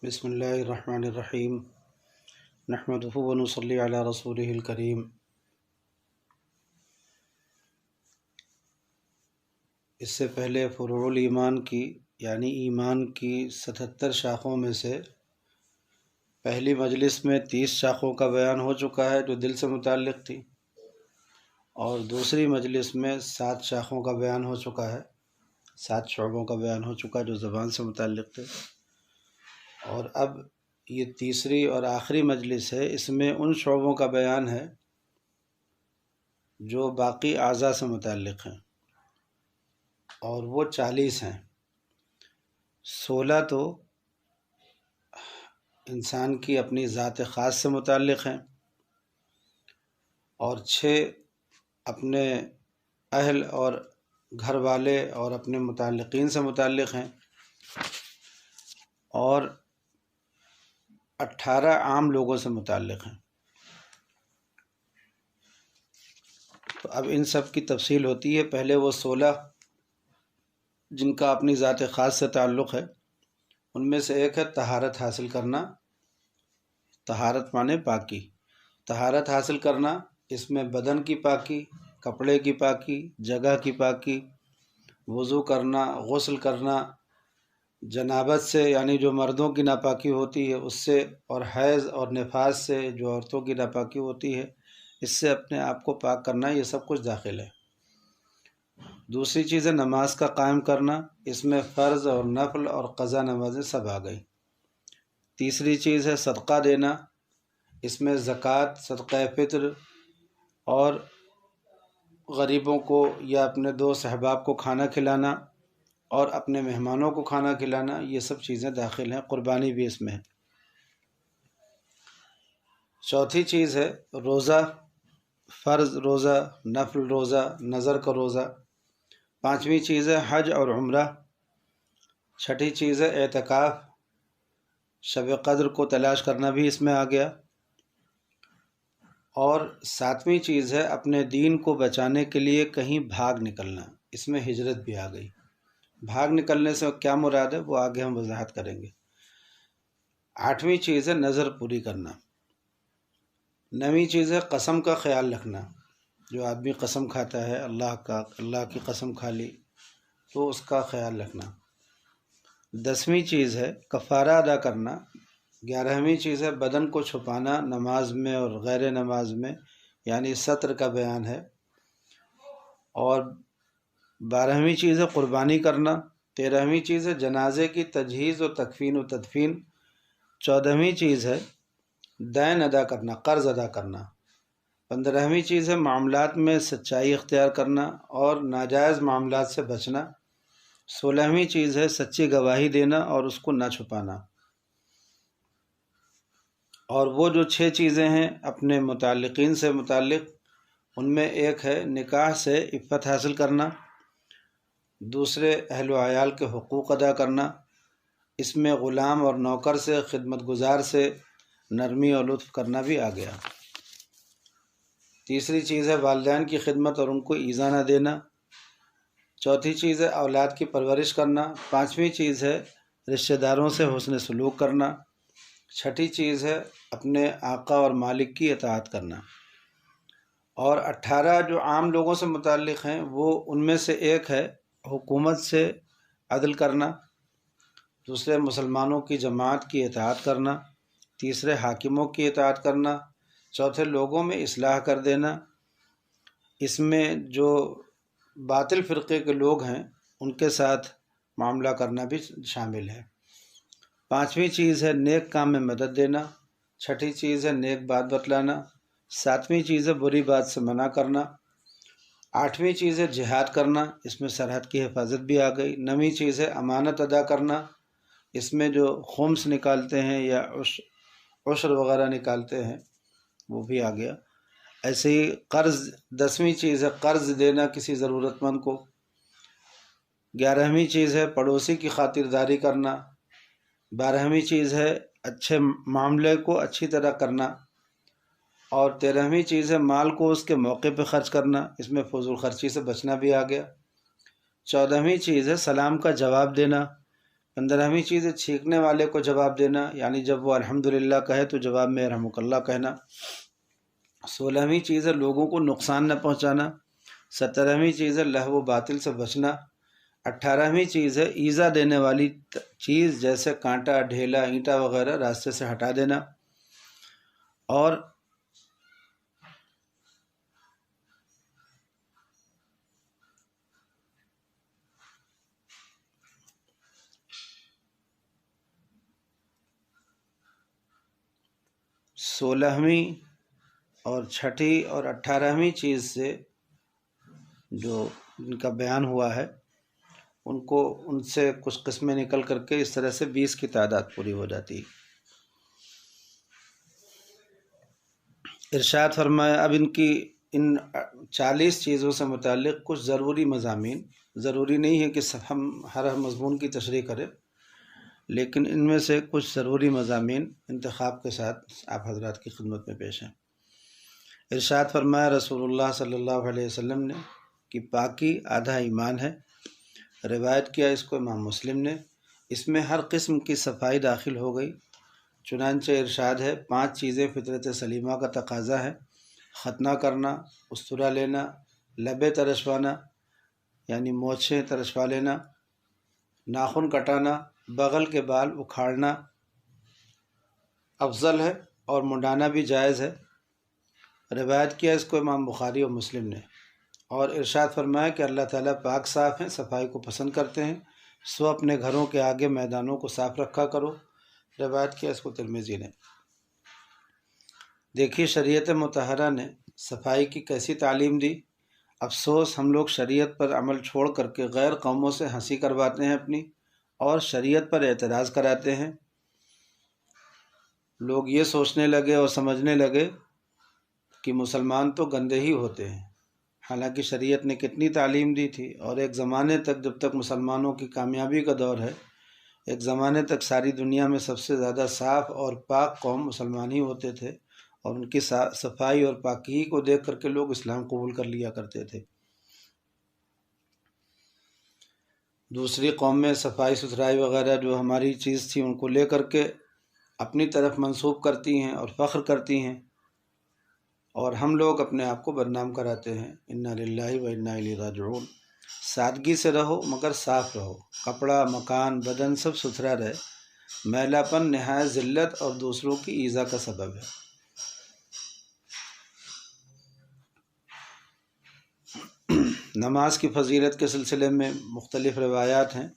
بسم اللہ الرحمن الرحیم نحمدہ ونصلی علی رسولہ الکریم۔ اس سے پہلے فروع الایمان کی یعنی ایمان کی 77 شاخوں میں سے پہلی مجلس میں 30 شاخوں کا بیان ہو چکا ہے جو دل سے متعلق تھی، اور دوسری مجلس میں 7 شاخوں کا بیان ہو چکا ہے، 7 شعبوں کا بیان ہو چکا ہے جو زبان سے متعلق تھے، اور اب یہ تیسری اور آخری مجلس ہے۔ اس میں ان شعبوں کا بیان ہے جو باقی اعضاء سے متعلق ہیں، اور وہ 40 ہیں۔ 16 تو انسان کی اپنی ذات خاص سے متعلق ہیں، اور 6 اپنے اہل اور گھر والے اور اپنے متعلقین سے متعلق ہیں، اور 18 عام لوگوں سے متعلق ہیں۔ تو اب ان سب کی تفصیل ہوتی ہے۔ پہلے وہ 16 جن کا اپنی ذات خاص سے تعلق ہے، ان میں سے ایک ہے طہارت حاصل کرنا۔ طہارت معنی پاکی، طہارت حاصل کرنا، اس میں بدن کی پاکی، کپڑے کی پاکی، جگہ کی پاکی، وضو کرنا، غسل کرنا، جنابت سے یعنی جو مردوں کی ناپاکی ہوتی ہے اس سے، اور حیض اور نفاس سے جو عورتوں کی ناپاکی ہوتی ہے اس سے اپنے آپ کو پاک کرنا، یہ سب کچھ داخل ہے۔ دوسری چیز ہے نماز کا قائم کرنا، اس میں فرض اور نفل اور قضا نمازیں سب آ گئی۔ تیسری چیز ہے صدقہ دینا، اس میں زکوٰۃ، صدقہ فطر اور غریبوں کو یا اپنے دوست احباب کو کھانا کھلانا اور اپنے مہمانوں کو کھانا کھلانا، یہ سب چیزیں داخل ہیں۔ قربانی بھی اس میں ہے۔ چوتھی چیز ہے روزہ، فرض روزہ، نفل روزہ، نذر کا روزہ۔ پانچویں چیز ہے حج اور عمرہ۔ چھٹی چیز ہے اعتکاف، شب قدر کو تلاش کرنا بھی اس میں آ گیا۔ اور ساتویں چیز ہے اپنے دین کو بچانے کے لیے کہیں بھاگ نکلنا، اس میں ہجرت بھی آ گئی۔ بھاگ نکلنے سے کیا مراد ہے وہ آگے ہم وضاحت کریں گے۔ آٹھویں چیز ہے نظر پوری کرنا۔ نویں چیز ہے قسم کا خیال رکھنا، جو آدمی قسم کھاتا ہے اللہ کی قسم کھا لی تو اس کا خیال رکھنا۔ 10ویں چیز ہے کفارہ ادا کرنا۔ 11ویں چیز ہے بدن کو چھپانا نماز میں اور غیر نماز میں، یعنی ستر کا بیان ہے۔ اور 12ویں چیز ہے قربانی کرنا۔ 13ویں چیز ہے جنازے کی تجہیز و تکفین و تدفین۔ 14ویں چیز ہے دین ادا کرنا، قرض ادا کرنا۔ 15ویں چیز ہے معاملات میں سچائی اختیار کرنا اور ناجائز معاملات سے بچنا۔ 16ویں چیز ہے سچی گواہی دینا اور اس کو نہ چھپانا۔ اور وہ جو 6 چیزیں ہیں اپنے متعلقین سے متعلق، ان میں ایک ہے نکاح سے عفت حاصل کرنا، دوسرے اہل و عیال کے حقوق ادا کرنا، اس میں غلام اور نوکر سے، خدمت گزار سے نرمی اور لطف کرنا بھی آ گیا۔ تیسری چیز ہے والدین کی خدمت اور ان کو ایذا نہ دینا۔ چوتھی چیز ہے اولاد کی پرورش کرنا۔ 5ویں چیز ہے رشتہ داروں سے حسن سلوک کرنا۔ 6ٹھی چیز ہے اپنے آقا اور مالک کی اطاعت کرنا۔ اور 18 جو عام لوگوں سے متعلق ہیں وہ ان میں سے ایک ہے حکومت سے عدل کرنا، دوسرے مسلمانوں کی جماعت کی اطاعت کرنا، تیسرے حاکموں کی اطاعت کرنا، چوتھے لوگوں میں اصلاح کر دینا۔ اس میں جو باطل فرقے کے لوگ ہیں ان کے ساتھ معاملہ کرنا بھی شامل ہے۔ 5ویں چیز ہے نیک کام میں مدد دینا۔ 6ٹھی چیز ہے نیک بات بتلانا۔ 7ویں چیز ہے بری بات سے منع کرنا۔ 8ویں چیز ہے جہاد کرنا، اس میں سرحد کی حفاظت بھی آ گئی۔ 9ویں چیز ہے امانت ادا کرنا، اس میں جو خمس نکالتے ہیں یا عشر وغیرہ نکالتے ہیں وہ بھی آ گیا۔ ایسے ہی قرض، 10ویں چیز ہے قرض دینا کسی ضرورت مند کو۔ 11ویں چیز ہے پڑوسی کی خاطرداری کرنا۔ 12ویں چیز ہے اچھے معاملے کو اچھی طرح کرنا۔ اور 13ویں چیز ہے مال کو اس کے موقع پہ خرچ کرنا، اس میں فضول خرچی سے بچنا بھی آ گیا۔ 14ویں چیز ہے سلام کا جواب دینا۔ 15ویں چیز ہے چھینکنے والے کو جواب دینا، یعنی جب وہ الحمدللہ کہے تو جواب میں رحمک اللہ کہنا۔ 16ویں چیز ہے لوگوں کو نقصان نہ پہنچانا۔ 17ویں چیز ہے لہو و باطل سے بچنا۔ 18ویں چیز ہے ایذا دینے والی چیز جیسے کانٹا، ڈھیلا، اینٹا وغیرہ راستے سے ہٹا دینا۔ اور 16ویں اور 6ٹھی اور 18ویں چیز سے جو ان کا بیان ہوا ہے ان سے کچھ قسمیں نکل کر کے اس طرح سے 20 کی تعداد پوری ہو جاتی ہے۔ ارشاد فرمایا اب ان 40 چیزوں سے متعلق کچھ ضروری مضامین، ضروری نہیں ہے کہ ہم ہر مضمون کی تشریح کریں، لیکن ان میں سے کچھ ضروری مضامین انتخاب کے ساتھ آپ حضرات کی خدمت میں پیش ہیں۔ ارشاد فرمایا رسول اللہ صلی اللہ علیہ وسلم نے کہ پاکی آدھا ایمان ہے۔ روایت کیا اس کو امام مسلم نے۔ اس میں ہر قسم کی صفائی داخل ہو گئی، چنانچہ ارشاد ہے 5 چیزیں فطرت سلیمہ کا تقاضا ہے: ختنہ کرنا، استرا لینا، لبیں ترشوانا یعنی مونچھیں ترشوا لینا، ناخن کٹانا، بغل کے بال اکھاڑنا افضل ہے اور منڈانا بھی جائز ہے۔ روایت کیا اس کو امام بخاری اور مسلم نے۔ اور ارشاد فرمایا کہ اللہ تعالیٰ پاک صاف ہیں، صفائی کو پسند کرتے ہیں، سو اپنے گھروں کے آگے میدانوں کو صاف رکھا کرو۔ روایت کیا اس کو ترمذی نے۔ دیکھیے شریعت مطہرہ نے صفائی کی کیسی تعلیم دی۔ افسوس ہم لوگ شریعت پر عمل چھوڑ کر کے غیر قوموں سے ہنسی کرواتے ہیں اپنی، اور شریعت پر اعتراض کراتے ہیں۔ لوگ یہ سوچنے لگے اور سمجھنے لگے کہ مسلمان تو گندے ہی ہوتے ہیں، حالانکہ شریعت نے کتنی تعلیم دی تھی۔ اور ایک زمانے تک، جب تک مسلمانوں کی کامیابی کا دور ہے، ایک زمانے تک ساری دنیا میں سب سے زیادہ صاف اور پاک قوم مسلمان ہی ہوتے تھے، اور ان کی صفائی اور پاکی کو دیکھ کر کے لوگ اسلام قبول کر لیا کرتے تھے۔ دوسری قوم میں صفائی ستھرائی وغیرہ جو ہماری چیز تھی ان کو لے کر کے اپنی طرف منسوب کرتی ہیں اور فخر کرتی ہیں، اور ہم لوگ اپنے آپ کو بدنام کراتے ہیں۔ انا للہ و انا الیہ راجعون۔ سادگی سے رہو مگر صاف رہو، کپڑا، مکان، بدن سب ستھرا رہے۔ میلا پن نہایت ذلت اور دوسروں کی ایذا کا سبب ہے۔ نماز کی فضیلت کے سلسلے میں مختلف روایات ہیں،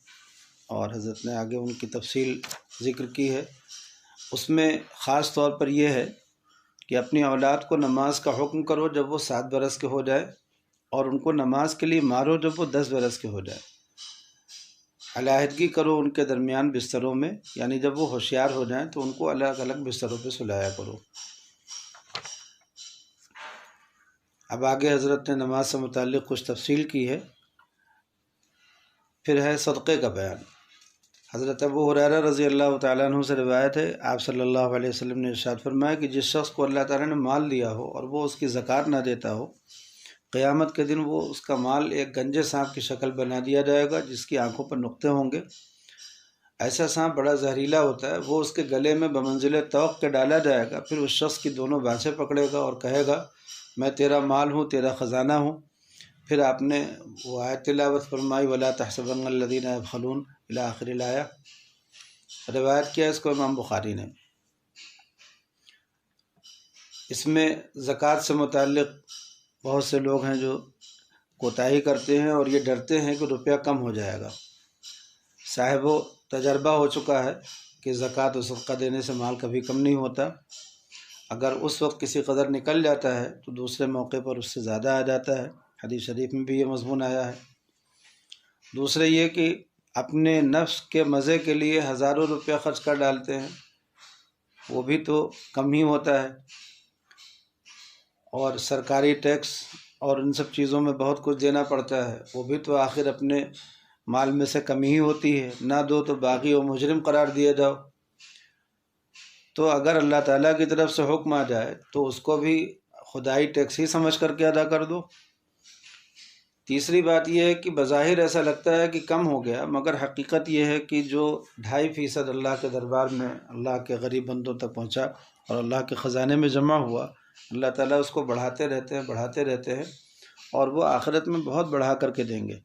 اور حضرت نے آگے ان کی تفصیل ذکر کی ہے۔ اس میں خاص طور پر یہ ہے کہ اپنی اولاد کو نماز کا حکم کرو جب وہ 7 برس کے ہو جائے، اور ان کو نماز کے لیے مارو جب وہ 10 برس کے ہو جائے۔ علیحدگی کرو ان کے درمیان بستروں میں، یعنی جب وہ ہوشیار ہو جائیں تو ان کو الگ الگ بستروں پہ سلایا کرو۔ اب آگے حضرت نے نماز سے متعلق کچھ تفصیل کی ہے۔ پھر ہے صدقے کا بیان۔ حضرت ابو ہریرہ رضی اللہ تعالیٰ عنہ سے روایت ہے، آپ صلی اللہ علیہ وسلم نے ارشاد فرمایا کہ جس شخص کو اللہ تعالیٰ نے مال دیا ہو اور وہ اس کی زکوٰۃ نہ دیتا ہو، قیامت کے دن وہ اس کا مال ایک گنجے سانپ کی شکل بنا دیا جائے گا جس کی آنکھوں پر نقطے ہوں گے۔ ایسا سانپ بڑا زہریلا ہوتا ہے، وہ اس کے گلے میں بمنزل توق کے ڈالا جائے گا، پھر اس شخص کی دونوں بانسیں پکڑے گا اور کہے گا میں تیرا مال ہوں، تیرا خزانہ ہوں۔ پھر آپ نے وہ آیت تلاوت فرمائی وَلَا تَحْسَبَنَّ الَّذِينَ يَبْخَلُونَ الی آخر الآیہ۔ روایت کیا اس کو امام بخاری نے۔ اس میں زکوٰۃ سے متعلق بہت سے لوگ ہیں جو کوتاہی کرتے ہیں اور یہ ڈرتے ہیں کہ روپیہ کم ہو جائے گا۔ صاحب و تجربہ ہو چکا ہے کہ زکوٰۃ و صدقہ دینے سے مال کبھی کم نہیں ہوتا۔ اگر اس وقت کسی قدر نکل جاتا ہے تو دوسرے موقع پر اس سے زیادہ آ جاتا ہے، حدیث شریف میں بھی یہ مضمون آیا ہے۔ دوسرے یہ کہ اپنے نفس کے مزے کے لیے ہزاروں روپیہ خرچ کر ڈالتے ہیں، وہ بھی تو کم ہی ہوتا ہے۔ اور سرکاری ٹیکس اور ان سب چیزوں میں بہت کچھ دینا پڑتا ہے، وہ بھی تو آخر اپنے مال میں سے کمی ہی ہوتی ہے، نہ دو تو باغی و مجرم قرار دیا جاؤ۔ تو اگر اللہ تعالیٰ کی طرف سے حکم آ جائے تو اس کو بھی خدائی ٹیکس ہی سمجھ کر کے ادا کر دو۔ تیسری بات یہ ہے کہ بظاہر ایسا لگتا ہے کہ کم ہو گیا، مگر حقیقت یہ ہے کہ جو 2.5% اللہ کے دربار میں اللہ کے غریب بندوں تک پہنچا اور اللہ کے خزانے میں جمع ہوا، اللہ تعالیٰ اس کو بڑھاتے رہتے ہیں اور وہ آخرت میں بہت بڑھا کر کے دیں گے۔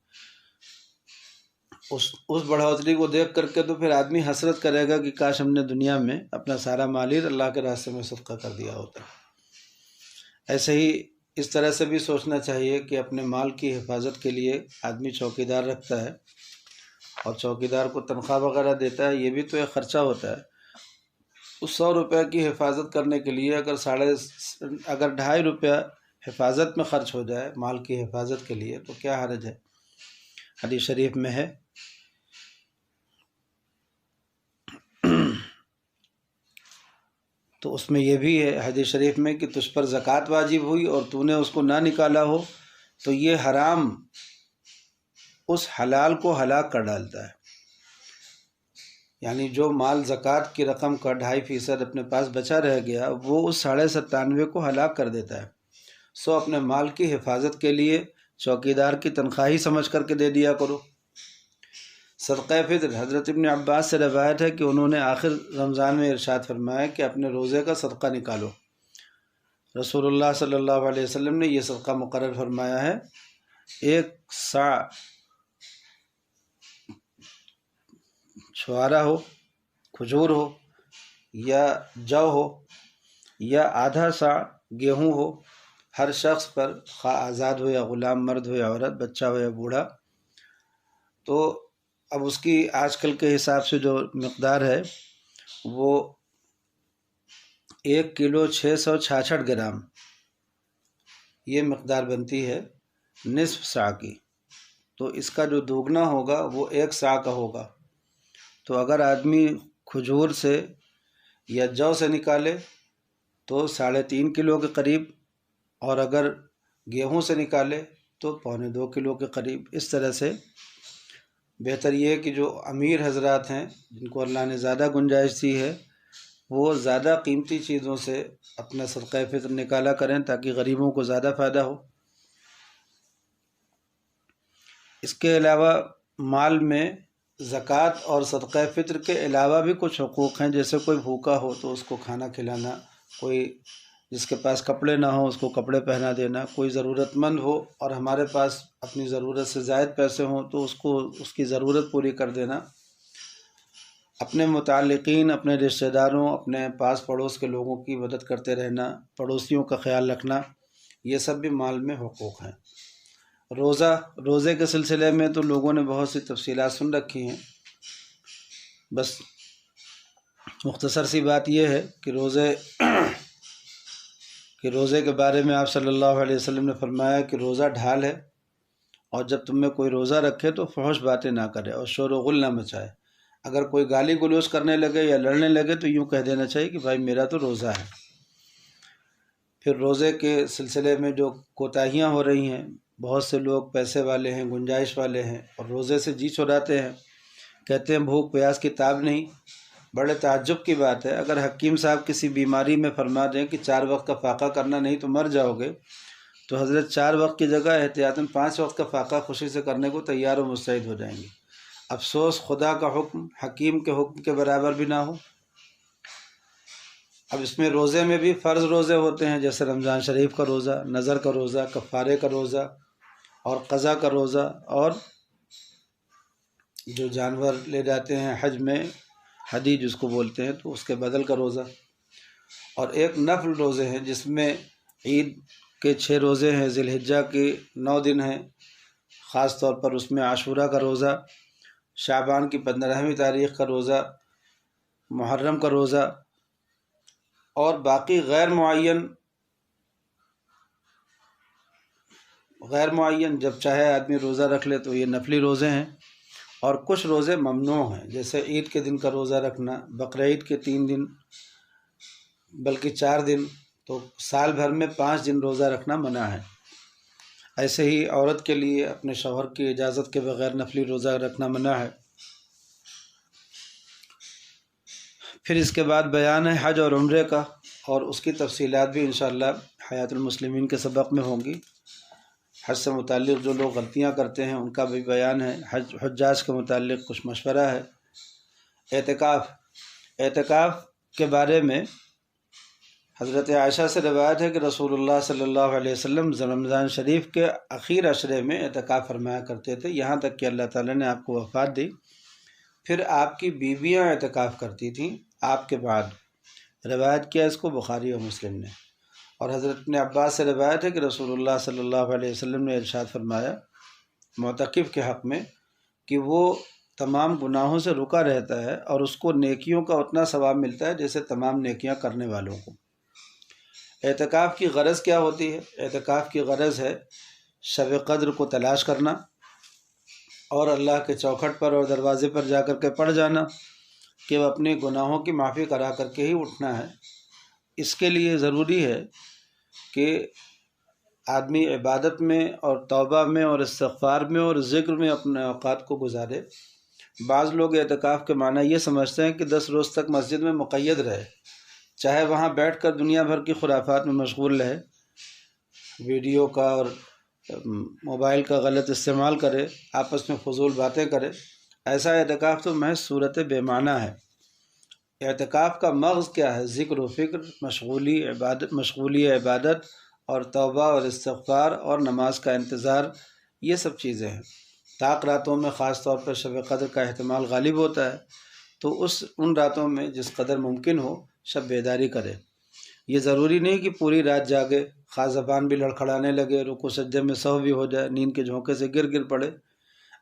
اس بڑھوتری کو دیکھ کر کے تو پھر آدمی حسرت کرے گا کہ کاش ہم نے دنیا میں اپنا سارا مال ہی اللہ کے راستے میں صدقہ کر دیا ہوتا۔ ایسے ہی اس طرح سے بھی سوچنا چاہیے کہ اپنے مال کی حفاظت کے لیے آدمی چوکیدار رکھتا ہے اور چوکیدار کو تنخواہ وغیرہ دیتا ہے، یہ بھی تو ایک خرچہ ہوتا ہے۔ اس 100 روپے کی حفاظت کرنے کے لیے اگر 2.5 روپیہ حفاظت میں خرچ ہو جائے مال کی حفاظت کے لیے تو کیا حرج ہے؟ حدیث شریف میں ہے تو اس میں یہ بھی ہے حدیث شریف میں کہ تجھ پر زکوٰۃ واجب ہوئی اور تو نے اس کو نہ نکالا ہو تو یہ حرام اس حلال کو ہلاک کر ڈالتا ہے۔ یعنی جو مال زکوٰۃ کی رقم کا 2.5% اپنے پاس بچا رہ گیا وہ اس 97.5 کو ہلاک کر دیتا ہے۔ سو اپنے مال کی حفاظت کے لیے چوکیدار کی تنخواہی سمجھ کر کے دے دیا کرو۔ صدقہ فطر، حضرت ابن عباس سے روایت ہے کہ انہوں نے آخر رمضان میں ارشاد فرمایا کہ اپنے روزے کا صدقہ نکالو۔ رسول اللہ صلی اللہ علیہ وسلم نے یہ صدقہ مقرر فرمایا ہے، 1 صاع چھوارا ہو، کھجور ہو یا جو ہو یا آدھا صاع گیہوں ہو، ہر شخص پر خواہ آزاد ہو یا غلام، مرد ہو یا عورت، بچہ ہو یا بوڑھا۔ تو اب اس کی آج کل کے حساب سے جو مقدار ہے وہ 1 کلو 666 گرام یہ مقدار بنتی ہے نصف صاع کی۔ تو اس کا جو دوگنا ہوگا وہ 1 صاع کا ہوگا۔ تو اگر آدمی کھجور سے یا جو سے نکالے تو 3.5 کلو کے قریب، اور اگر گیہوں سے نکالے تو 1.25 کلو کے قریب۔ اس طرح سے بہتر یہ ہے کہ جو امیر حضرات ہیں جن کو اللہ نے زیادہ گنجائش دی ہے وہ زیادہ قیمتی چیزوں سے اپنا صدقہ فطر نکالا کریں تاکہ غریبوں کو زیادہ فائدہ ہو۔ اس کے علاوہ مال میں زکوٰۃ اور صدقہ فطر کے علاوہ بھی کچھ حقوق ہیں، جیسے کوئی بھوکا ہو تو اس کو کھانا کھلانا، کوئی جس کے پاس کپڑے نہ ہوں اس کو کپڑے پہنا دینا، کوئی ضرورت مند ہو اور ہمارے پاس اپنی ضرورت سے زائد پیسے ہوں تو اس کو اس کی ضرورت پوری کر دینا، اپنے متعلقین، اپنے رشتہ داروں، اپنے پاس پڑوس کے لوگوں کی مدد کرتے رہنا، پڑوسیوں کا خیال رکھنا، یہ سب بھی مال میں حقوق ہیں۔ روزے کے سلسلے میں تو لوگوں نے بہت سی تفصیلات سن رکھی ہیں، بس مختصر سی بات یہ ہے کہ روزے کے بارے میں آپ صلی اللہ علیہ وسلم نے فرمایا کہ روزہ ڈھال ہے، اور جب تم میں کوئی روزہ رکھے تو فحش باتیں نہ کرے اور شور و غل نہ مچائے۔ اگر کوئی گالی گلوچ کرنے لگے یا لڑنے لگے تو یوں کہہ دینا چاہیے کہ بھائی میرا تو روزہ ہے۔ پھر روزے کے سلسلے میں جو کوتاہیاں ہو رہی ہیں، بہت سے لوگ پیسے والے ہیں، گنجائش والے ہیں اور روزے سے جی چھڑاتے ہیں، کہتے ہیں بھوک پیاس کی تاب نہیں۔ بڑے تعجب کی بات ہے، اگر حکیم صاحب کسی بیماری میں فرما دیں کہ 4 وقت کا فاقہ کرنا نہیں تو مر جاؤ گے، تو حضرت 4 وقت کی جگہ احتیاطاً 5 وقت کا فاقہ خوشی سے کرنے کو تیار و مستعد ہو جائیں گے۔ افسوس خدا کا حکم حکیم کے حکم کے برابر بھی نہ ہو۔ اب اس میں روزے میں بھی فرض روزے ہوتے ہیں، جیسے رمضان شریف کا روزہ، نظر کا روزہ، کفارے کا روزہ اور قضا کا روزہ، اور جو جانور لے جاتے ہیں حج میں، حدی جس کو بولتے ہیں، تو اس کے بدل کا روزہ، اور ایک نفل روزے ہیں جس میں عید کے 6 روزے ہیں، ذی الحجہ کے 9 دن ہیں، خاص طور پر اس میں عاشورہ کا روزہ، شعبان کی 15ویں تاریخ کا روزہ، محرم کا روزہ، اور باقی غیر معین جب چاہے آدمی روزہ رکھ لے تو یہ نفلی روزے ہیں۔ اور کچھ روزے ممنوع ہیں، جیسے عید کے دن کا روزہ رکھنا، بقرعید کے 3 دن بلکہ 4 دن، تو سال بھر میں 5 دن روزہ رکھنا منع ہے۔ ایسے ہی عورت کے لیے اپنے شوہر کی اجازت کے بغیر نفلی روزہ رکھنا منع ہے۔ پھر اس کے بعد بیان ہے حج اور عمرے کا، اور اس کی تفصیلات بھی انشاءاللہ حیات المسلمین کے سبق میں ہوں گی۔ حج سے متعلق جو لوگ غلطیاں کرتے ہیں ان کا بھی بیان ہے، حجاج کے متعلق کچھ مشورہ ہے۔ اعتکاف کے بارے میں حضرت عائشہ سے روایت ہے کہ رسول اللہ صلی اللہ علیہ وسلم رمضان شریف کے اخیر عشرے میں اعتکاف فرمایا کرتے تھے، یہاں تک کہ اللہ تعالیٰ نے آپ کو وفات دی۔ پھر آپ کی بیویاں اعتکاف کرتی تھیں آپ کے بعد، روایت کیا اس کو بخاری اور مسلم نے۔ اور حضرت ابن عباس سے روایت ہے کہ رسول اللہ صلی اللہ علیہ وسلم نے ارشاد فرمایا معتکف کے حق میں کہ وہ تمام گناہوں سے رکا رہتا ہے اور اس کو نیکیوں کا اتنا ثواب ملتا ہے جیسے تمام نیکیاں کرنے والوں کو۔ اعتکاف کی غرض کیا ہوتی ہے؟ اعتکاف کی غرض ہے شب قدر کو تلاش کرنا اور اللہ کے چوکھٹ پر اور دروازے پر جا کر کے پڑ جانا کہ وہ اپنے گناہوں کی معافی کرا کر کے ہی اٹھنا ہے۔ اس کے لیے ضروری ہے کہ آدمی عبادت میں اور توبہ میں اور استغفار میں اور ذکر میں اپنے اوقات کو گزارے۔ بعض لوگ اعتکاف کے معنی یہ سمجھتے ہیں کہ 10 روز تک مسجد میں مقید رہے، چاہے وہاں بیٹھ کر دنیا بھر کی خرافات میں مشغول رہے، ویڈیو کا اور موبائل کا غلط استعمال کرے، آپس میں فضول باتیں کرے۔ ایسا اعتکاف تو محض صورت بے معنی ہے۔ اعتکاف کا مغز کیا ہے؟ ذکر و فکر، مشغولی عبادت اور توبہ اور استغفار اور نماز کا انتظار، یہ سب چیزیں ہیں۔ طاق راتوں میں خاص طور پر شب قدر کا احتمال غالب ہوتا ہے، تو ان راتوں میں جس قدر ممکن ہو شب بیداری کرے۔ یہ ضروری نہیں کہ پوری رات جاگے، خاص زبان بھی لڑکھڑانے لگے، رکوع سجدے میں سہو بھی ہو جائے، نیند کے جھونکے سے گر پڑے۔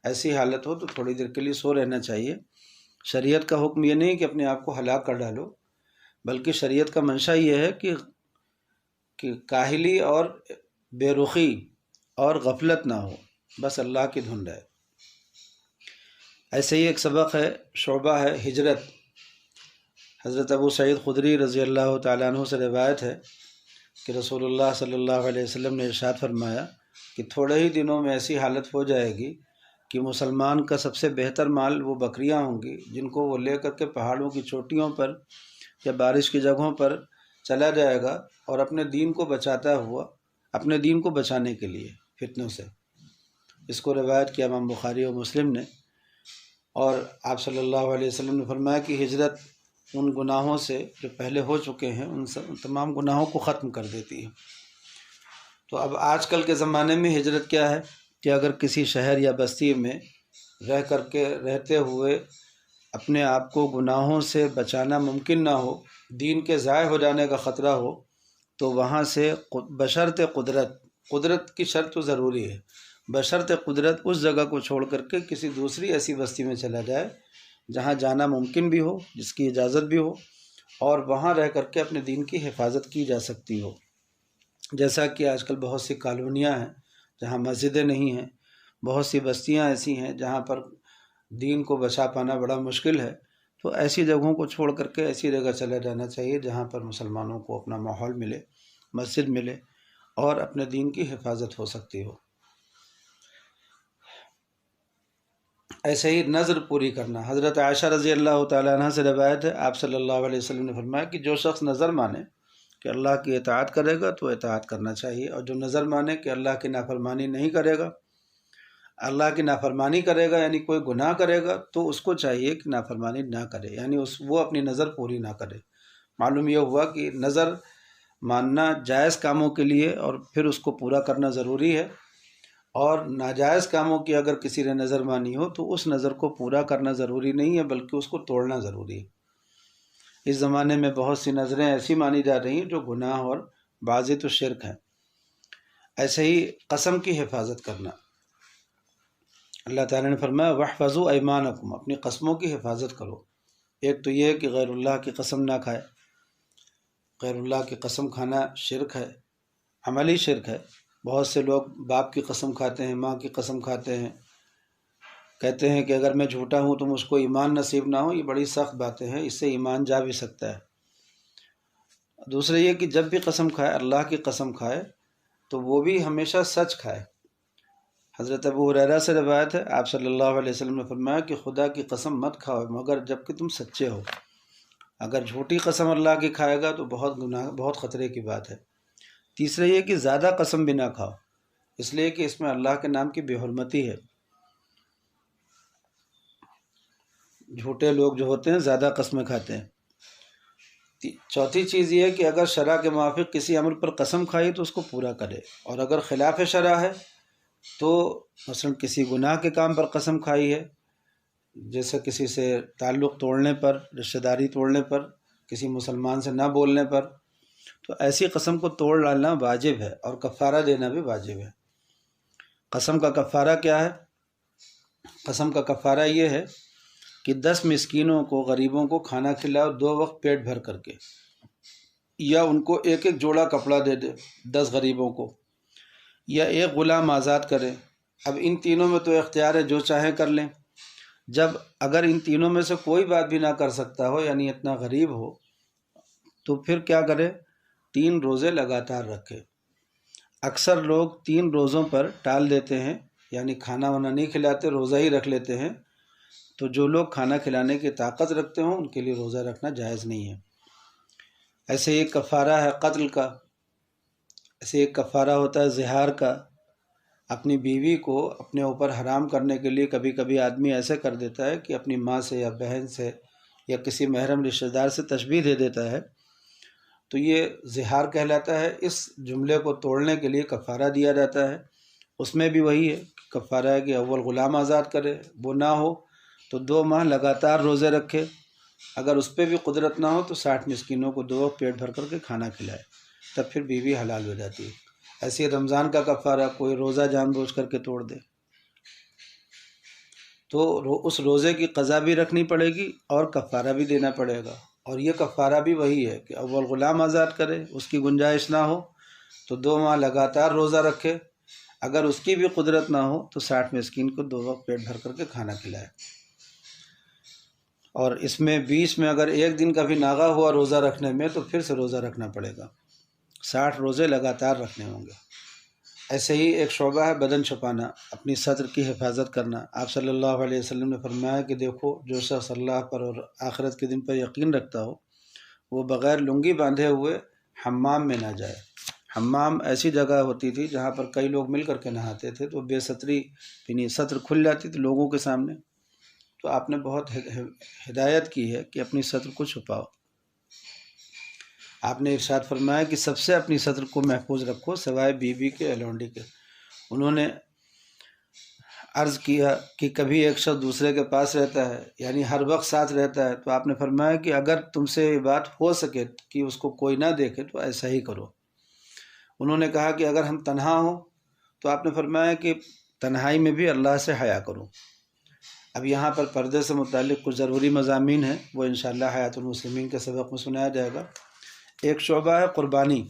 ایسی حالت ہو تو تھوڑی دیر کے لیے سو رہنا چاہیے۔ شریعت کا حکم یہ نہیں کہ اپنے آپ کو ہلاک کر ڈالو، بلکہ شریعت کا منشا یہ ہے کہ کاہلی اور بے رخی اور غفلت نہ ہو، بس اللہ کی دھن رہے۔ ایسے ہی ایک سبق ہے، شعبہ ہے ہجرت۔ حضرت ابو سعید خدری رضی اللہ تعالیٰ عنہ سے روایت ہے کہ رسول اللہ صلی اللہ علیہ وسلم نے ارشاد فرمایا کہ تھوڑے ہی دنوں میں ایسی حالت ہو جائے گی کہ مسلمان کا سب سے بہتر مال وہ بکریاں ہوں گی جن کو وہ لے کر کے پہاڑوں کی چوٹیوں پر یا بارش کی جگہوں پر چلا جائے گا، اور اپنے دین کو بچاتا ہوا، اپنے دین کو بچانے کے لیے فتنوں سے۔ اس کو روایت کیا امام بخاری اور مسلم نے۔ اور آپ صلی اللہ علیہ وسلم نے فرمایا کہ ہجرت ان گناہوں سے جو پہلے ہو چکے ہیں ان تمام گناہوں کو ختم کر دیتی ہے۔ تو اب آج کل کے زمانے میں ہجرت کیا ہے کہ اگر کسی شہر یا بستی میں رہتے ہوئے اپنے آپ کو گناہوں سے بچانا ممکن نہ ہو، دین کے ضائع ہو جانے کا خطرہ ہو، تو وہاں سے بشرط قدرت کی شرط تو ضروری ہے، بشرط قدرت اس جگہ کو چھوڑ کر کے کسی دوسری ایسی بستی میں چلا جائے جہاں جانا ممکن بھی ہو، جس کی اجازت بھی ہو، اور وہاں رہ کر کے اپنے دین کی حفاظت کی جا سکتی ہو۔ جیسا کہ آج کل بہت سی کالونیاں ہیں جہاں مسجدیں نہیں ہیں، بہت سی بستیاں ایسی ہیں جہاں پر دین کو بچا پانا بڑا مشکل ہے، تو ایسی جگہوں کو چھوڑ کر کے ایسی جگہ چلا جانا چاہیے جہاں پر مسلمانوں کو اپنا ماحول ملے، مسجد ملے اور اپنے دین کی حفاظت ہو سکتی ہو۔ ایسے ہی نظر پوری کرنا۔ حضرت عائشہ رضی اللہ تعالیٰ عنہ سے روایت ہے، آپ صلی اللہ علیہ وسلم نے فرمایا کہ جو شخص نظر مانے کہ اللہ کی اطاعت کرے گا تو اطاعت کرنا چاہیے، اور جو نظر مانے کہ اللہ کی نافرمانی نہیں کرے گا، اللہ کی نافرمانی کرے گا یعنی کوئی گناہ کرے گا، تو اس کو چاہیے کہ نافرمانی نہ کرے، یعنی وہ اپنی نظر پوری نہ کرے۔ معلوم یہ ہوا کہ نظر ماننا جائز کاموں کے لیے اور پھر اس کو پورا کرنا ضروری ہے، اور ناجائز کاموں کی اگر کسی نے نظر مانی ہو تو اس نظر کو پورا کرنا ضروری نہیں ہے بلکہ اس کو توڑنا ضروری ہے۔ اس زمانے میں بہت سی نظریں ایسی مانی جا رہی ہیں جو گناہ اور بعضی تو شرک ہیں۔ ایسے ہی قسم کی حفاظت کرنا۔ اللہ تعالیٰ نے فرمایا وَاحْفَظُوا أَيْمَانَكُمْ، اپنی قسموں کی حفاظت کرو۔ ایک تو یہ ہے کہ غیر اللہ کی قسم نہ کھائے، غیر اللہ کی قسم کھانا شرک ہے، عملی شرک ہے۔ بہت سے لوگ باپ کی قسم کھاتے ہیں، ماں کی قسم کھاتے ہیں، کہتے ہیں کہ اگر میں جھوٹا ہوں تو مجھ کو ایمان نصیب نہ ہو۔ یہ بڑی سخت باتیں ہیں، اس سے ایمان جا بھی سکتا ہے۔ دوسرا یہ کہ جب بھی قسم کھائے، اللہ کی قسم کھائے تو وہ بھی ہمیشہ سچ کھائے۔ حضرت ابو ہریرہ سے روایت ہے، آپ صلی اللہ علیہ وسلم نے فرمایا کہ خدا کی قسم مت کھاؤ مگر جب کہ تم سچے ہو۔ اگر جھوٹی قسم اللہ کی کھائے گا تو بہت خطرے کی بات ہے۔ تیسرا یہ کہ زیادہ قسم بھی نہ کھاؤ، اس لیے کہ اس میں اللہ کے نام کی بے حرمتی ہے. جھوٹے لوگ جو ہوتے ہیں زیادہ قسمیں کھاتے ہیں. چوتھی چیز یہ ہے کہ اگر شرع کے موافق کسی عمل پر قسم کھائی تو اس کو پورا کرے، اور اگر خلاف شرع ہے تو مثلا کسی گناہ کے کام پر قسم کھائی ہے، جیسے کسی سے تعلق توڑنے پر، رشتہ داری توڑنے پر، کسی مسلمان سے نہ بولنے پر، تو ایسی قسم کو توڑ ڈالنا واجب ہے اور کفارہ دینا بھی واجب ہے. قسم کا کفارہ کیا ہے؟ قسم کا کفارہ یہ ہے کہ 10 مسکینوں کو، غریبوں کو کھانا کھلاؤ 2 وقت پیٹ بھر کر کے، یا ان کو ایک ایک جوڑا کپڑا دے دے 10 غریبوں کو، یا ایک غلام آزاد کرے. اب ان تینوں میں تو اختیار ہے، جو چاہیں کر لیں. جب اگر ان تینوں میں سے کوئی بات بھی نہ کر سکتا ہو، یعنی اتنا غریب ہو، تو پھر کیا کرے؟ 3 روزے لگاتار رکھے. اکثر لوگ 3 روزوں پر ٹال دیتے ہیں، یعنی کھانا وانا نہیں کھلاتے، روزہ ہی رکھ لیتے ہیں. تو جو لوگ کھانا کھلانے کی طاقت رکھتے ہوں ان کے لیے روزہ رکھنا جائز نہیں ہے. ایسے ایک کفارہ ہے قتل کا. ایسے ایک کفارہ ہوتا ہے زہار کا. اپنی بیوی کو اپنے اوپر حرام کرنے کے لیے کبھی کبھی آدمی ایسے کر دیتا ہے کہ اپنی ماں سے یا بہن سے یا کسی محرم رشتہ دار سے تشبیہ دے دیتا ہے، تو یہ زہار کہلاتا ہے. اس جملے کو توڑنے کے لیے کفارہ دیا جاتا ہے. اس میں بھی وہی ہے، کفارہ ہے کہ اول غلام آزاد کرے، وہ نہ ہو تو 2 ماہ لگاتار روزے رکھے. اگر اس پہ بھی قدرت نہ ہو تو 60 مسکینوں کو 2 وقت پیٹ بھر کر کے کھانا کھلائے، تب پھر بیوی حلال ہو جاتی ہے. ایسے رمضان کا کفارہ، کوئی روزہ جان بوجھ کر کے توڑ دے تو اس روزے کی قضا بھی رکھنی پڑے گی اور کفارہ بھی دینا پڑے گا. اور یہ کفارہ بھی وہی ہے کہ اول غلام آزاد کرے، اس کی گنجائش نہ ہو تو 2 ماہ لگاتار روزہ رکھے، اگر اس کی بھی قدرت نہ ہو تو 60 مسکین کو 2 وقت پیٹ بھر کر کے کھانا کھلائے. اور اس میں بیچ میں اگر ایک دن کا بھی ناغہ ہوا روزہ رکھنے میں تو پھر سے روزہ رکھنا پڑے گا. 60 روزے لگاتار رکھنے ہوں گے. ایسے ہی ایک شعبہ ہے بدن چھپانا، اپنی صدر کی حفاظت کرنا. آپ صلی اللہ علیہ وسلم نے فرمایا کہ دیکھو، جو شخص اللہ پر اور آخرت کے دن پر یقین رکھتا ہو وہ بغیر لنگی باندھے ہوئے حمام میں نہ جائے. حمام ایسی جگہ ہوتی تھی جہاں پر کئی لوگ مل کر کے نہاتے تھے، تو بے ستری یعنی سطر کھل جاتی تھی لوگوں کے سامنے. تو آپ نے بہت ہدایت کی ہے کہ اپنی سطر کو چھپاؤ. آپ نے ارشاد فرمایا کہ سب سے اپنی سطر کو محفوظ رکھو سوائے بیوی کے، لونڈی کے. انہوں نے عرض کیا کہ کبھی ایک شخص دوسرے کے پاس رہتا ہے، یعنی ہر وقت ساتھ رہتا ہے، تو آپ نے فرمایا کہ اگر تم سے یہ بات ہو سکے کہ اس کو کوئی نہ دیکھے تو ایسا ہی کرو. انہوں نے کہا کہ اگر ہم تنہا ہوں، تو آپ نے فرمایا کہ تنہائی میں بھی اللہ سے حیا کرو. اب یہاں پر پردے سے متعلق کچھ ضروری مضامین ہیں، وہ انشاءاللہ حیات المسلمین کے سبق میں سنایا جائے گا. ایک شعبہ ہے قربانی.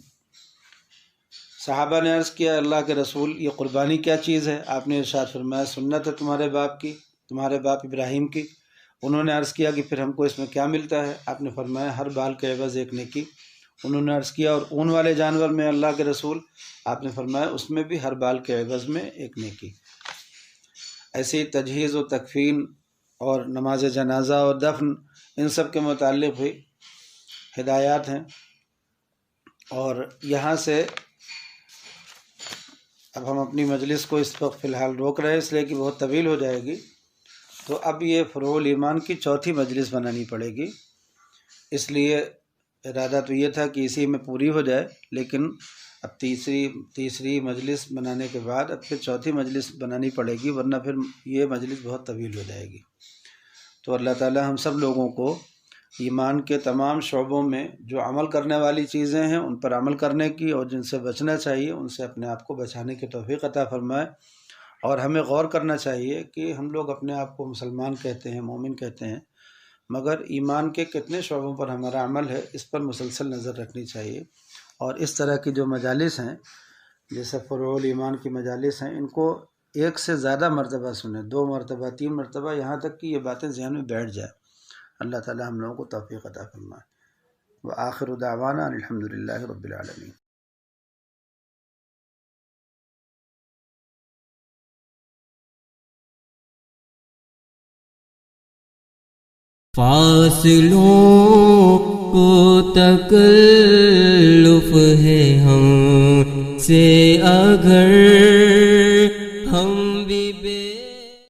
صحابہ نے عرض کیا اللہ کے رسول، یہ قربانی کیا چیز ہے؟ آپ نے ارشاد فرمایا سنت ہے تمہارے باپ کی، تمہارے باپ ابراہیم کی. انہوں نے عرض کیا کہ پھر ہم کو اس میں کیا ملتا ہے؟ آپ نے فرمایا ہر بال کے عوض ایک نیکی. انہوں نے عرض کیا اور اون والے جانور میں اللہ کے رسول؟ آپ نے فرمایا اس میں بھی ہر بال کے عوض میں ایک نیکی. ایسے ہی تجہیز و تکفین اور نماز جنازہ اور دفن، ان سب کے متعلق بھی ہدایات ہیں. اور یہاں سے اب ہم اپنی مجلس کو اس وقت فی الحال روک رہے ہیں، اس لیے کہ بہت طویل ہو جائے گی. تو اب یہ فروع الایمان کی 4تھی مجلس بنانی پڑے گی. اس لیے ارادہ تو یہ تھا کہ اسی میں پوری ہو جائے، لیکن اب تیسری مجلس بنانے کے بعد اب پھر 4تھی مجلس بنانی پڑے گی، ورنہ پھر یہ مجلس بہت طویل ہو جائے گی. تو اللہ تعالی ہم سب لوگوں کو ایمان کے تمام شعبوں میں جو عمل کرنے والی چیزیں ہیں ان پر عمل کرنے کی، اور جن سے بچنا چاہیے ان سے اپنے آپ کو بچانے کی توفیق عطا فرمائے. اور ہمیں غور کرنا چاہیے کہ ہم لوگ اپنے آپ کو مسلمان کہتے ہیں، مومن کہتے ہیں، مگر ایمان کے کتنے شعبوں پر ہمارا عمل ہے، اس پر مسلسل نظر رکھنی چاہیے. اور اس طرح کی جو مجالس ہیں، جیسے فروع الایمان کی مجالس ہیں، ان کو 1 سے زیادہ مرتبہ سنیں، 2 مرتبہ، 3 مرتبہ، یہاں تک کہ یہ باتیں ذہن میں بیٹھ جائیں. اللہ تعالی ہم لوگوں کو توفیق عطا فرمائے. وآخر دعوانا ان الحمدللہ رب العالمین. فاصلوں کو تکلف ہے ہم سے اگر